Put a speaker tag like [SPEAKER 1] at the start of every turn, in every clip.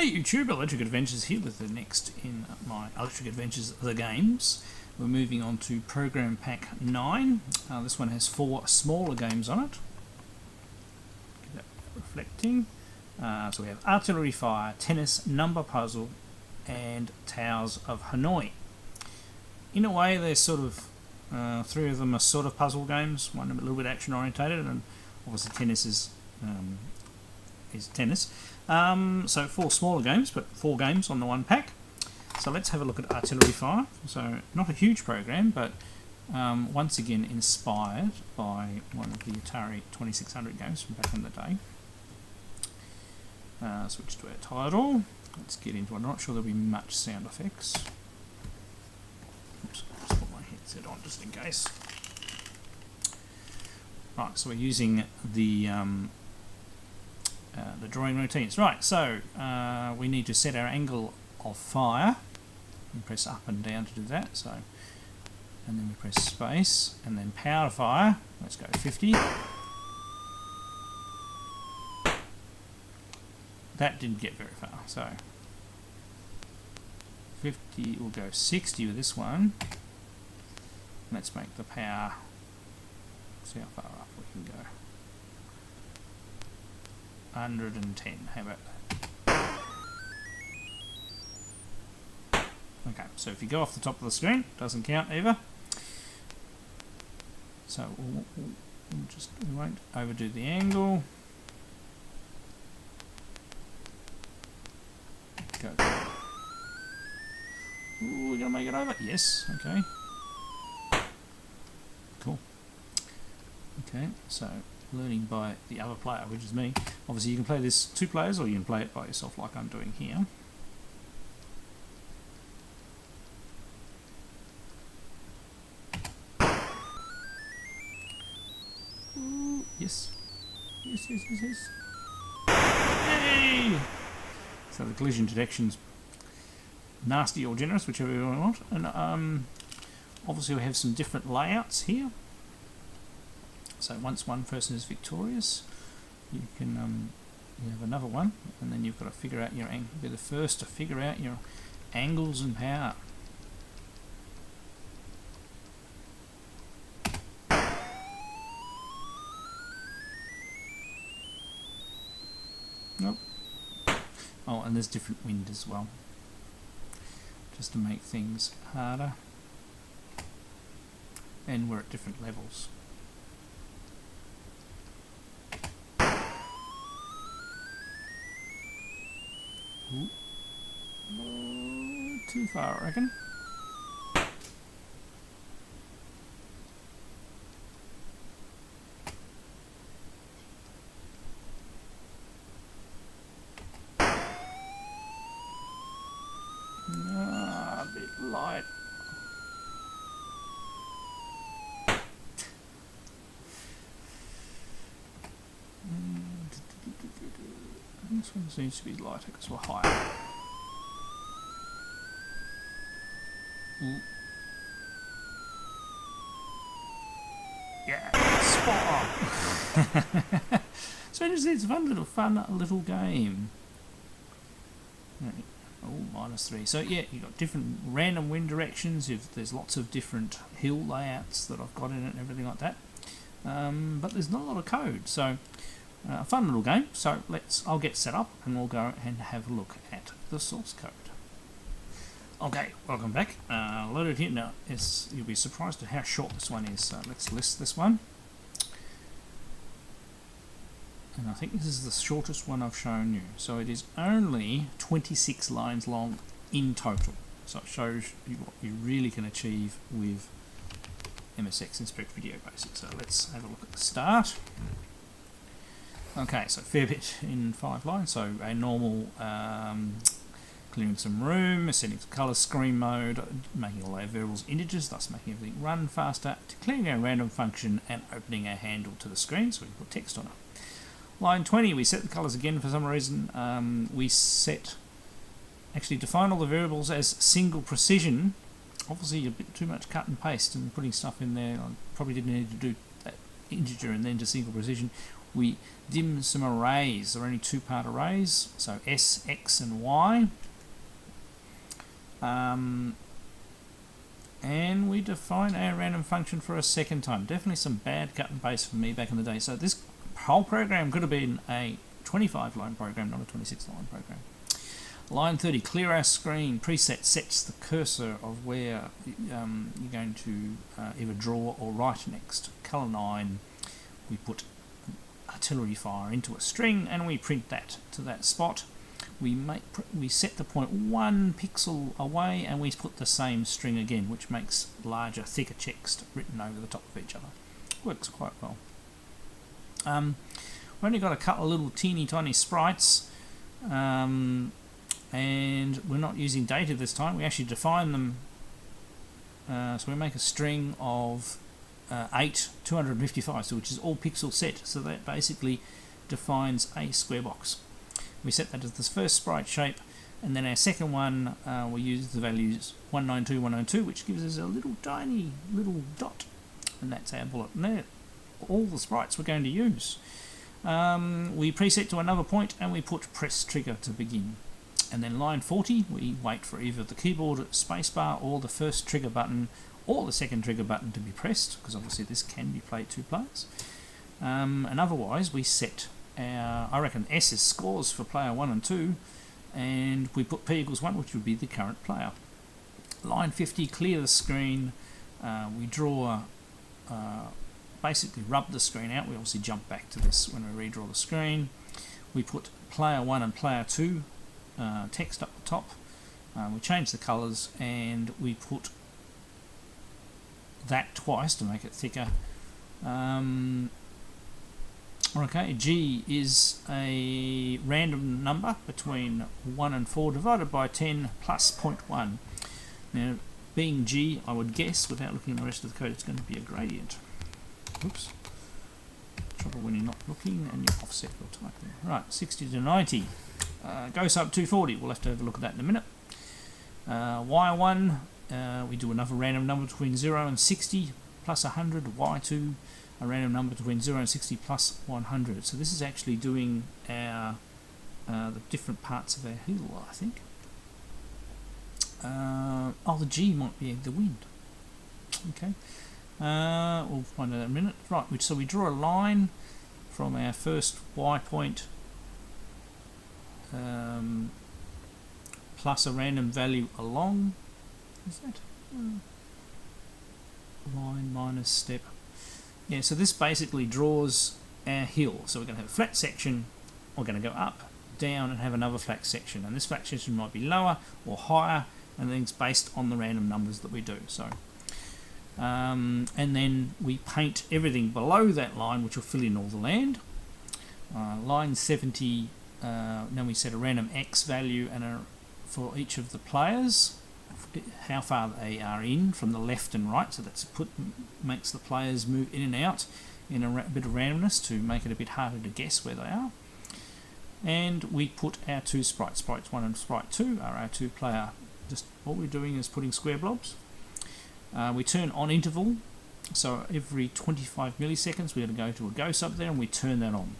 [SPEAKER 1] Hey YouTube, Electric Adventures here with the next in my Electric Adventures The Games. We're moving on to Program Pack 9. This one has 4 smaller games on it. Get that reflecting. So we have Artillery Fire, Tennis, Number Puzzle, and Towers of Hanoi. In a way, they're sort of 3 of them are sort of puzzle games. One a little bit action orientated, and obviously tennis is tennis. So 4 smaller games, but 4 games on the one pack. So let's have a look at Artillery Fire. So not a huge program, but once again inspired by one of the Atari 2600 games from back in the day. Switch to our title. Let's get into it. I'm not sure there'll be much sound effects. Oops, I'll just put my headset on just in case. Right, so we're using the drawing routines. Right, so we need to set our angle of fire and press up and down to do that. So, and then we press space and then power fire. Let's go 50. That didn't get very far. So 50. We'll go 60 with this one. Let's make the power. See how far up we can go. 110. How about that? Okay, so if you go off the top of the screen, doesn't count either. So we won't overdo the angle. Go. Ooh, we're gonna make it over. Yes. Okay. Cool. Okay, so learning by the other player, which is me. Obviously you can play this 2 players or you can play it by yourself like I'm doing here. Ooh, yes. Yes, yes, yes, yes. Hey! So the collision detection's nasty or generous, whichever you want. And obviously we have some different layouts here. So once one person is victorious, you can you have another one, and then you've got to figure out your angle. Be the first to figure out your angles and power. Nope. Oh, and there's different wind as well, just to make things harder. And we're at different levels. Too far, I reckon. A bit light. This one seems to be lighter because we're higher. Yeah, spot on. So it's a fun little game. Oh, -3. So yeah, you've got different random wind directions. There's lots of different hill layouts that I've got in it and everything like that. But there's not a lot of code. So a fun little game. So I'll get set up and we'll go and have a look at the source code. Okay, welcome back. Loaded here now. You'll be surprised at how short this one is. So let's list this one. And I think this is the shortest one I've shown you. So it is only 26 lines long in total. So it shows you what you really can achieve with MSX and Spectravideo Basics. So let's have a look at the start. Okay, so fair bit in 5 lines. So a normal clearing some room, setting to colour screen mode, making all our variables integers, thus making everything run faster, declaring our random function and opening our handle to the screen so we can put text on it. Line 20, we set the colours again for some reason. We define all the variables as single precision. Obviously a bit too much cut and paste and putting stuff in there. I probably didn't need to do that integer and then to single precision. we dim some arrays. There are only two-part arrays, so S, X and Y. And we define our random function for a second time. Definitely some bad cut and paste for me back in the day. So this whole program could have been a 25-line program, not a 26-line program. Line 30, clear our screen. Preset sets the cursor of where you're going to either draw or write next. Color 9, we put artillery fire into a string and we print that to that spot. We set the point 1 pixel away and we put the same string again, which makes larger, thicker text written over the top of each other. Works quite well. We've only got a couple of little teeny tiny sprites, and we're not using data this time. We actually define them. So we make a string of 8 255, so which is all pixel set. So that basically defines a square box. We set that as the first sprite shape, and then our second one we use the values 192, 102, which gives us a little tiny little dot, and that's our bullet. And there, all the sprites we're going to use. We preset to another point and we put press trigger to begin. And then line 40, we wait for either the keyboard spacebar or the first trigger button or the second trigger button to be pressed, because obviously this can be played 2 players. And otherwise we set our, I reckon S is scores for player 1 and 2, and we put P equals 1, which would be the current player. Line 50, clear the screen. We draw, basically rub the screen out. We obviously jump back to this when we redraw the screen. We put player 1 and player 2 text up the top. We change the colours and we put that twice to make it thicker. Okay, G is a random number between 1 and 4 divided by 10 plus 0.1. Now, being G, I would guess, without looking at the rest of the code, it's going to be a gradient. Oops. Trouble when you're not looking and you offset your typing. Right, 60 to 90. Goes up 240. We'll have to have a look at that in a minute. Y1, we do another random number between 0 and 60 plus 100. Y2, a random number between 0 and 60 plus 100. So this is actually doing our the different parts of our hill, I think. Oh, the G might be the wind. Okay. We'll find out in a minute. Right, so we draw a line from our first Y point plus a random value along. Is that line minus step? Yeah, so this basically draws our hill. So we're going to have a flat section, we're going to go up, down and have another flat section, and this flat section might be lower or higher, and then it's based on the random numbers that we do. So and then we paint everything below that line, which will fill in all the land. Line 70, then we set a random X value and for each of the players, how far they are in from the left and right, so that's makes the players move in and out in a bit of randomness to make it a bit harder to guess where they are. And we put our 2 sprites, sprites 1 and sprite 2 are our 2 player. Just all we're doing is putting square blobs. We turn on interval, so every 25 milliseconds we're going to go to a go sub there and we turn that on.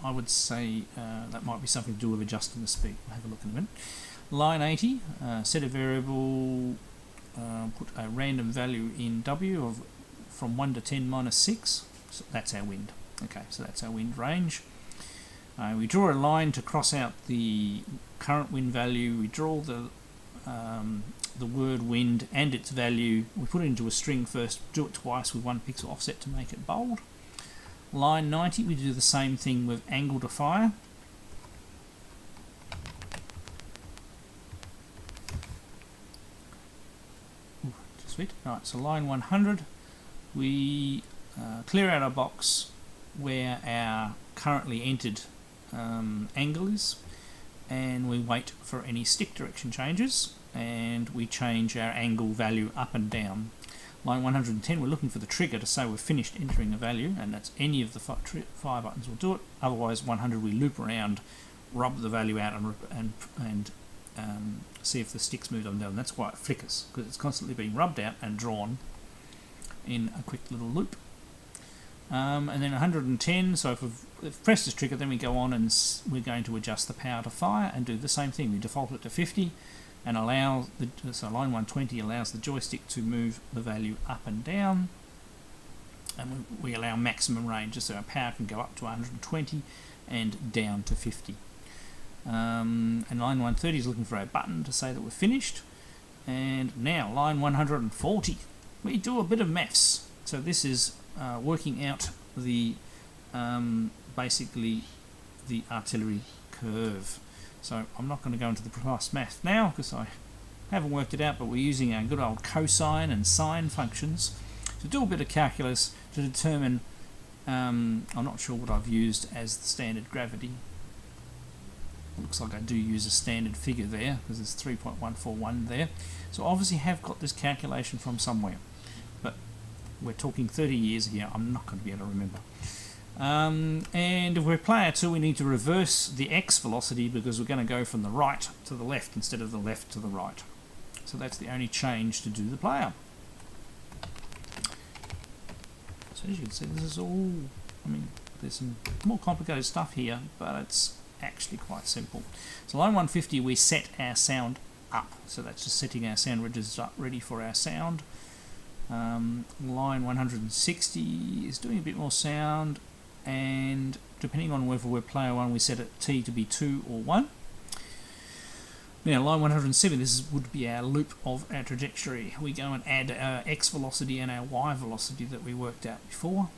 [SPEAKER 1] I would say that might be something to do with adjusting the speed. We'll have a look in a minute. Line 80, set a variable, put a random value in W of from 1 to 10 minus 6. So that's our wind. Okay, so that's our wind range. We draw a line to cross out the current wind value. We draw the word wind and its value. We put it into a string first, do it twice with 1 pixel offset to make it bold. Line 90, we do the same thing with angle to fire. Ooh, just sweet. Right, so line 100, we clear out our box where our currently entered angle is, and we wait for any stick direction changes, and we change our angle value up and down. Line 110, we're looking for the trigger to say we've finished entering a value, and that's any of the 5 buttons will do it. Otherwise, 100 we loop around, rub the value out, and see if the stick's moved up and down. That's why it flickers, because it's constantly being rubbed out and drawn in a quick little loop. And then 110, so if we've pressed this trigger, then we go on and we're going to adjust the power to fire and do the same thing. We default it to 50 and allow, so line 120 allows the joystick to move the value up and down. And we allow maximum range, so our power can go up to 120 and down to 50. And line 130 is looking for a button to say that we're finished. And now line 140, we do a bit of maths. So this is working out the basically the artillery curve. So I'm not going to go into the precise math now because I haven't worked it out, but we're using our good old cosine and sine functions to do a bit of calculus to determine, I'm not sure what I've used as the standard gravity. Looks like I do use a standard figure there because there's 3.141 there. So obviously have got this calculation from somewhere, but we're talking 30 years here, I'm not going to be able to remember. And if we're player 2, we need to reverse the x velocity because we're going to go from the right to the left instead of the left to the right. So that's the only change to do the player. So as you can see, this is all, I mean, there's some more complicated stuff here, but it's actually quite simple. So line 150, we set our sound up. So that's just setting our sound registers up ready for our sound. Line 160 is doing a bit more sound, and depending on whether we're player 1, we set it T to be 2 or 1. Now line 107, would be our loop of our trajectory. We go and add our x velocity and our y velocity that we worked out before.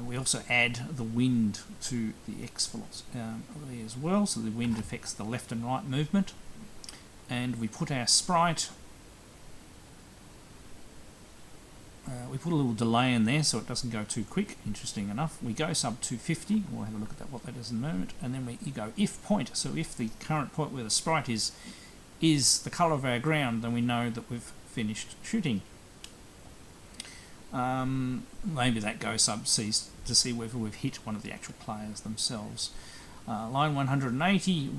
[SPEAKER 1] We also add the wind to the x velocity as well, so the wind affects the left and right movement. And we put our sprite, we put a little delay in there so it doesn't go too quick, interesting enough. We go sub 250, we'll have a look at what that is in a moment, and then you go if point, so if the current point where the sprite is the colour of our ground, then we know that we've finished shooting. Maybe that goes sub C to see whether we've hit one of the actual players themselves. Line 180,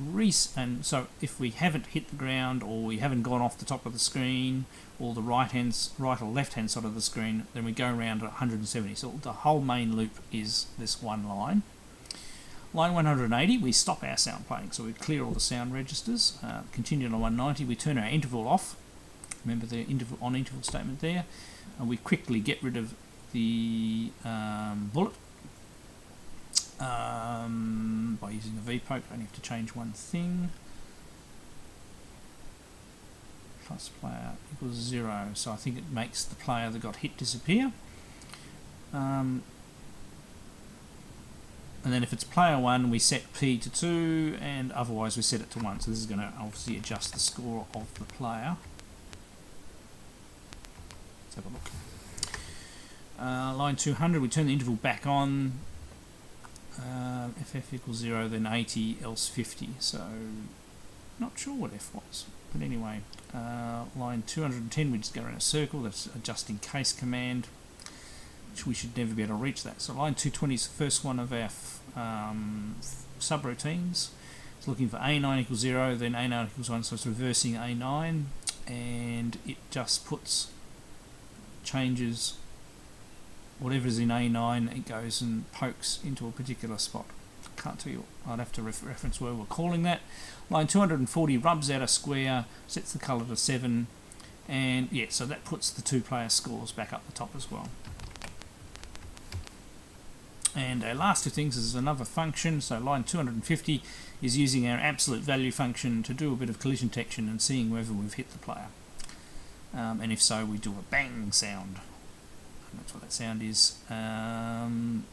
[SPEAKER 1] and so if we haven't hit the ground or we haven't gone off the top of the screen or the right or left hand side of the screen, then we go around at 170. So the whole main loop is this one line. Line 180, we stop our sound playing, so we clear all the sound registers. Continue on 190, we turn our interval off. Remember the interval statement there. And we quickly get rid of the bullet by using the V-poke. I only have to change one thing. Plus player equals 0, so I think it makes the player that got hit disappear. And then if it's player 1, we set P to 2, and otherwise we set it to 1. So this is going to obviously adjust the score of the player. Let's have a look. Line 200, we turn the interval back on. If F equals 0, then 80, else 50. So, not sure what F was. But anyway, line 210, we just go around a circle. That's adjust in case command, which we should never be able to reach that. So line 220 is the first one of our subroutines. It's looking for A9 equals 0, then A9 equals 1, so it's reversing A9, and it just changes whatever's in A9, it goes and pokes into a particular spot. Can't tell you, I'd have to reference where we're calling that. Line 240 rubs out a square, sets the colour to 7, and yeah, so that puts the 2-player scores back up the top as well. And our last two things is another function, so line 250 is using our absolute value function to do a bit of collision detection and seeing whether we've hit the player. And if so, we do a bang sound. And that's what that sound is. And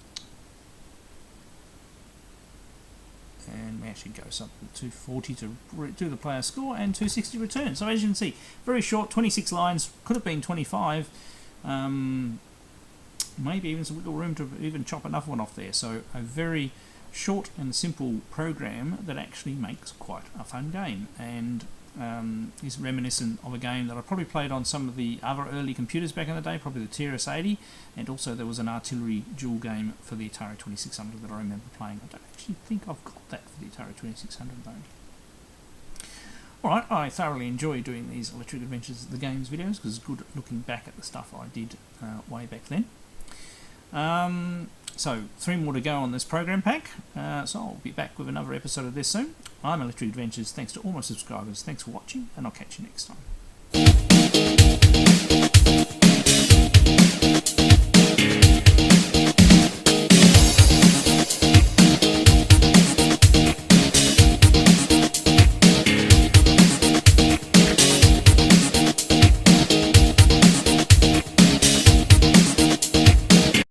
[SPEAKER 1] we actually go up to 240 to do the player score, and 260 return. So as you can see, very short, 26 lines, could have been 25. Maybe even some wiggle room to even chop another one off there. So a very short and simple program that actually makes quite a fun game, and is reminiscent of a game that I probably played on some of the other early computers back in the day, probably the TRS-80, and also there was an artillery duel game for the Atari 2600 that I remember playing. I don't actually think I've got that for the Atari 2600 though. Alright, I thoroughly enjoy doing these Electric Adventures the Games videos because it's good looking back at the stuff I did way back then. So 3 more to go on this program pack, so I'll be back with another episode of this soon. I'm Electric Adventures, thanks to all my subscribers, thanks for watching, and I'll catch you next time.